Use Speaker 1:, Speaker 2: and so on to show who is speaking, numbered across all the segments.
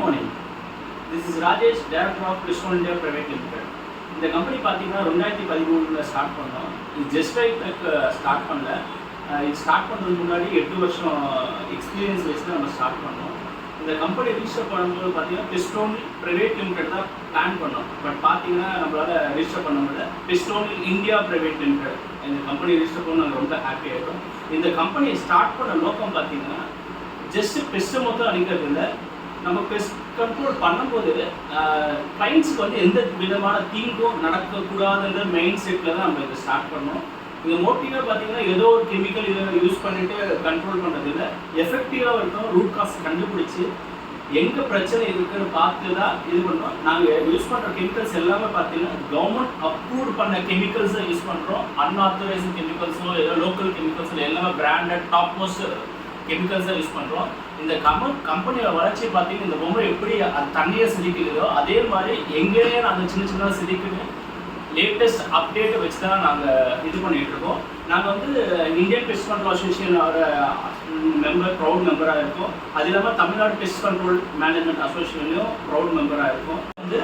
Speaker 1: morning. This is Rajesh, Director of Pristone India Private Limited. இந்த company பார்த்தீங்கன்னா 2013 start பண்ணோம். இது ஜஸ்ட் ஸ்டார்ட் பண்ணல. இது ஸ்டார்ட் பண்ணுறதுக்கு முன்னாடி 8 வருஷம் எக்ஸ்பீரியன்ஸ் வச்சு தான் நம்ம ஸ்டார்ட் பண்ணோம். இந்த கம்பெனி ரிஜிஸ்டர் பண்ணும்போது பார்த்தீங்கன்னா பிஸ்டோன் பிரைவேட் லிமிடெட் தான் பிளான் பண்ணோம். பட் பார்த்தீங்கன்னா நம்மளால் ரிஜிஸ்டர் பண்ண முடியல. பிஸ்டோன் இந்தியா பிரைவேட் லிமிடெட் இந்த கம்பெனி ரிஜிஸ்டர் பண்ண நாங்கள் ரொம்ப ஹாப்பி ஆகிடும். இந்த கம்பெனியை ஸ்டார்ட் பண்ண நோக்கம் பார்த்தீங்கன்னா ஜஸ்ட் பெஸ்ட்டை மொத்தம் அளிக்கிறது இல்லை. நம்ம பெஸ்ட் கண்ட்ரோல் பண்ணும்போது கிளைண்ட்ஸுக்கு வந்து எந்த விதமான தீங்கும் நடக்கக்கூடாதுன்ற மெயின் செட்டில் தான் நம்ம இதை ஸ்டார்ட் பண்ணோம். இந்த மோட்டிவாக பார்த்தீங்கன்னா ஏதோ ஒரு கெமிக்கல் இதை யூஸ் பண்ணிட்டு கண்ட்ரோல் பண்ணுறது இல்லை, எஃபெக்டிவாக இருக்கும். ரூட் காஸ் கண்டுபிடிச்சி எங்கே பிரச்சனை இருக்குன்னு பார்த்து தான் இது பண்ணோம். நாங்கள் யூஸ் பண்ணுற கெமிக்கல்ஸ் எல்லாமே பார்த்தீங்கன்னா கவர்மெண்ட் அப்ரூவ் பண்ண கெமிக்கல்ஸ் தான் யூஸ் பண்ணுறோம். அன்ஆத்தரைஸ்டு கெமிக்கல்ஸோ ஏதோ லோக்கல் கெமிக்கல்ஸோ எல்லாமே பிராண்டட் டாப் மோஸ்ட் கெமிக்கல்ஸ் தான் யூஸ் பண்ணுறோம். இந்த கம்பெனியோட வளர்ச்சி பார்த்தீங்கன்னா இந்த பொம்மை எப்படி தண்ணியை சிரிக்குதோ அதே மாதிரி எங்கேயே நாங்கள் சின்ன சின்ன சிரிக்குன்னு லேட்டஸ்ட் அப்டேட்டை வச்சு தான் நாங்கள் இது பண்ணிகிட்டு இருக்கோம். நாங்கள் வந்து இந்தியன் பெஸ்ட் கண்ட்ரோல் அசோசியேஷனோட ப்ரௌட் மெம்பராக இருக்கோம். அது இல்லாமல் தமிழ்நாடு பெஸ்ட் கண்ட்ரோல் மேனேஜ்மெண்ட் அசோசியேஷன்லையும் ப்ரௌட் மெம்பராக இருக்கும். வந்து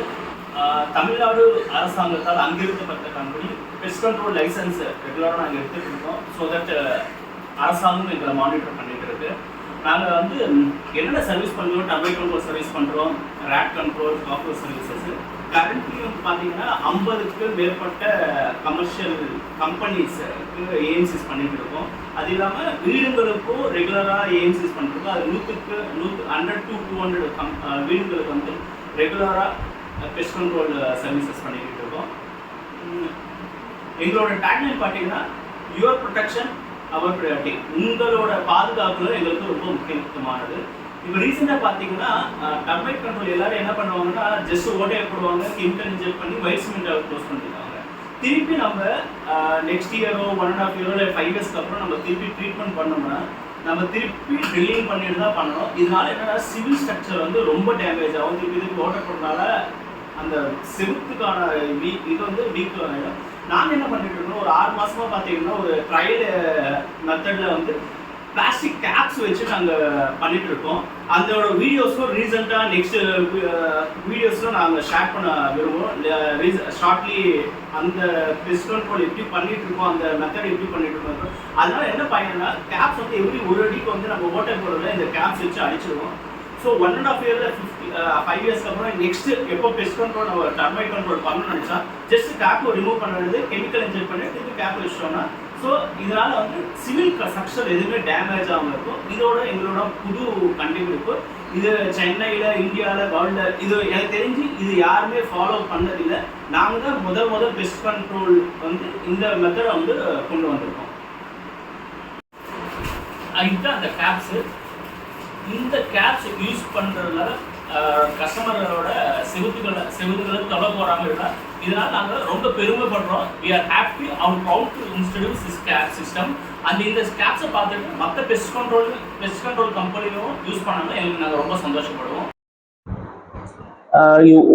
Speaker 1: தமிழ்நாடு அரசாங்கத்தால் அங்கீகரிக்கப்பட்ட கம்பெனி பெஸ்ட் கண்ட்ரோல் லைசன்ஸ் ரெகுலராக நாங்கள் எடுத்துகிட்டு இருக்கோம். ஸோ தட் அரசாங்கம் எங்களை மானிட்டர் பண்ணிட்டு இருக்கு. நாங்கள் வந்து என்னென்ன சர்வீஸ் பண்ணுறோம், டர்பைன் கண்ட்ரோல் சர்வீஸ் பண்ணுறோம், rate control, copper services. Currently வந்து பார்த்தீங்கன்னா 50க்கு மேற்பட்ட கமர்ஷியல் கம்பெனிஸுக்கு ஏஎம்சிஸ் பண்ணிட்டு இருக்கோம். அது இல்லாமல் வீடுங்களுக்கும் ரெகுலராக ஏஎம்சிஸ் பண்ணிருக்கோம். அது 100 to 200 வீடுங்களுக்கு வந்து ரெகுலராக பெஸ்ட் கண்ட்ரோல் சர்வீசஸ் பண்ணிக்கிட்டு இருக்கோம். எங்களோட டேக்லைன் பார்த்தீங்கன்னா யுவர் ப்ரொடெக்ஷன் அவர் ப்ரையாரிட்டி. உங்களோட பாதுகாப்பு எங்களுக்கு ரொம்ப முக்கியமானது. இப்போ ரீசெண்டாக பார்த்தீங்கன்னா டர்பைன் கண்ட்ரோல் எல்லாரும் என்ன பண்ணுவாங்கன்னா ஜஸ்ட் ஓட்டையை போடுவாங்க, கெமிக்கல் இன்ஜெக்ட் பண்ணி ஒயிட் சிமெண்ட்டை க்ளோஸ் பண்ணிடுவாங்க. திருப்பி நம்ம நெக்ஸ்ட் இயரோ 1.5 இயரோ இல்லை 5 இயர்ஸ்க்கு அப்புறம் நம்ம திருப்பி ட்ரீட்மெண்ட் பண்ணோம்னா நம்ம திருப்பி ட்ரில்லிங் பண்ணிட்டு தான் பண்ணணும். இதனால என்னன்னா சிவில் ஸ்ட்ரக்சர் வந்து ரொம்ப டேமேஜ் ஆகும். திருப்பி ஓட்டை போடுறதுனால அந்த செவுத்துக்கான இது வந்து வீக் ஆகிடும். நாங்கள் என்ன பண்ணிட்டு இருக்கோம், ஒரு 6 மாசமா பார்த்தீங்கன்னா ஒரு ட்ரையல் மெத்தடில் வந்து பிளாஸ்டிக் கேப்ஸ் வச்சு நாங்கள் பண்ணிட்டு இருக்கோம். அதோட வீடியோஸும் ரீசெண்டாக நெக்ஸ்ட் வீடியோஸும் நாங்கள் ஷேர் பண்ண விரும்புவோம். ஷார்ட்லி அந்த பெஸ்ட் கண்ட்ரோல் எப்படி பண்ணிட்டு இருக்கோம், அந்த மெத்தட் எப்படி பண்ணிட்டு இருக்கோம். அதனால என்ன பயன்னா கேப்ஸ் வந்து எவ்ரி ஒரு அடிக்கு வந்து நம்ம ஓட்டை போடுறதுல இந்த கேப்ஸ் வச்சு அடிச்சிடுவோம். ஸோ 1.5 இயரில் 5 இயர்ஸ்க்கு அப்புறம் நெக்ஸ்ட் எப்போ பெஸ்ட் கண்ட்ரோல் நம்ம டர்பைன் கண்ட்ரோல் பண்ணணும்னு நினச்சா ஜஸ்ட் கேப்பை ரிமூவ் பண்ணுறது, கெமிக்கல் இன்ஜெக்ட் பண்ணி திருப்பி கேப் வச்சிட்டோம்னா ஸோ இதனால் வந்து சிவில் ஸ்ட்ரக்சர் எதுவுமே டேமேஜ் ஆகாமல் இருக்கும். இதோட எங்களோட புது கண்டுபிடிப்பு இது சென்னையில், இந்தியாவில், வேர்ல்டில் இது எனக்கு தெரிஞ்சு இது யாருமே ஃபாலோ பண்ணதில்லை. நாங்கள் தான் முதல் பெஸ்ட் கண்ட்ரோல் வந்து இந்த மெத்தடை வந்து கொண்டு வந்திருக்கோம். இதுதான் அந்த கேப்ஸு. இந்த கேப்ஸ் யூஸ் பண்ணுறதுனால கஸ்டமரோட செவுத்துகளை தொலை போகாமல் இருந்தால் இதனால் நாங்கள் ரொம்ப பெருமைப்படுறோம். We are happy and proud to introduce this cap system. அந்த இந்த கேப்ஸை பார்த்துட்டு மற்ற பெஸ்ட் கண்ட்ரோல் கம்பெனியும் யூஸ் பண்ணாமல் எங்களுக்கு நாங்கள் ரொம்ப சந்தோஷப்படுவோம்.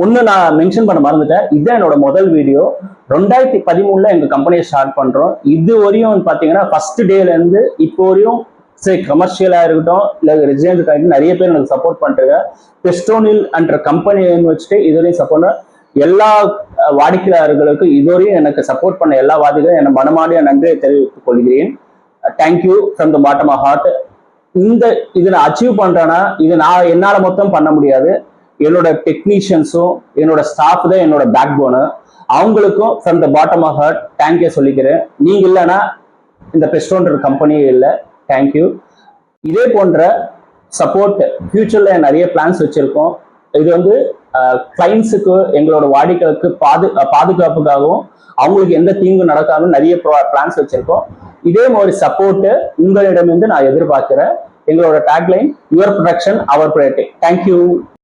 Speaker 2: ஒன்று நான் மென்ஷன் பண்ண மறந்துட்டேன். இதுதான் என்னோட முதல் வீடியோ. 2013 எங்கள் கம்பெனியை ஸ்டார்ட் பண்ணுறோம். இது வரையும் பார்த்தீங்கன்னா ஃபர்ஸ்ட் டேலேருந்து இப்போ வரையும் சரி கமர்ஷியலாக இருக்கட்டும் இல்லை ரெசிடென்ஷியல் ஆகிட்டு நிறைய பேர் எனக்கு சப்போர்ட் பண்ணிருக்காங்க. பெஸ்டோனில் என்ற கம்பெனின்னு வச்சுட்டு இதுவரையும் சப்போர்ட் எல்லா வாடிக்கையாளர்களுக்கும் இதுவரையும் எனக்கு சப்போர்ட் பண்ண எல்லா வாதிகளும் என்னை மனமாடிய நன்றியை தெரிவித்துக் கொள்கிறேன். Thank you from the bottom of heart. இதை நான் அச்சீவ் பண்ணுறேன்னா இது நான் என்னால் மொத்தம் பண்ண முடியாது. என்னோட டெக்னீஷியன்ஸும் என்னோட ஸ்டாஃப் தான் என்னோட பேக் போனு. அவங்களுக்கும் from the bottom of heart thank you சொல்லிக்கிறேன். நீங்கள் இல்லைன்னா இந்த பெஸ்டோன்ற கம்பெனியே இல்லை. தேங்க்யூ. இதே போன்ற சப்போர்ட் ஃபியூச்சர்ல நிறைய பிளான்ஸ் வச்சிருக்கோம். இது வந்து கிளைண்ட்ஸுக்கு எங்களோட வாடிக்கையாளருக்கு பாதுகாப்புக்காகவும் அவங்களுக்கு எந்த தீங்கும் நடக்காமல் நிறைய பிளான்ஸ் வச்சிருக்கோம். இதே மாதிரி சப்போர்ட் உங்களிடமிருந்து நான் எதிர்பார்க்கிறேன். எங்களோட tagline your protection our priority. Thank you.